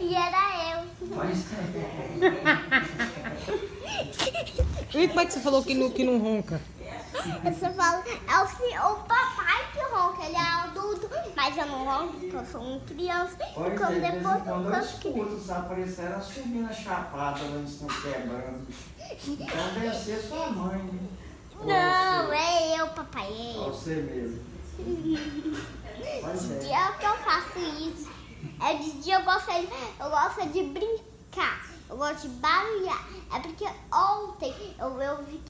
E era eu. Mas E como é que você falou que não ronca? Eu só falo, é o papai que ronca, ele é adulto, mas eu não ronco porque eu sou uma criança. pois E quando de vez depois em quando eu eu escuto, sabe? Apareceram as turbinas chapadas lá, eles estão quebrando. Então deve ser sua mãe, né? Não, é eu, papai, é eu. Você mesmo. Pois De é. dia que eu faço isso. É de dia eu gosto de brincar, eu gosto de barulhar. É porque ontem eu vi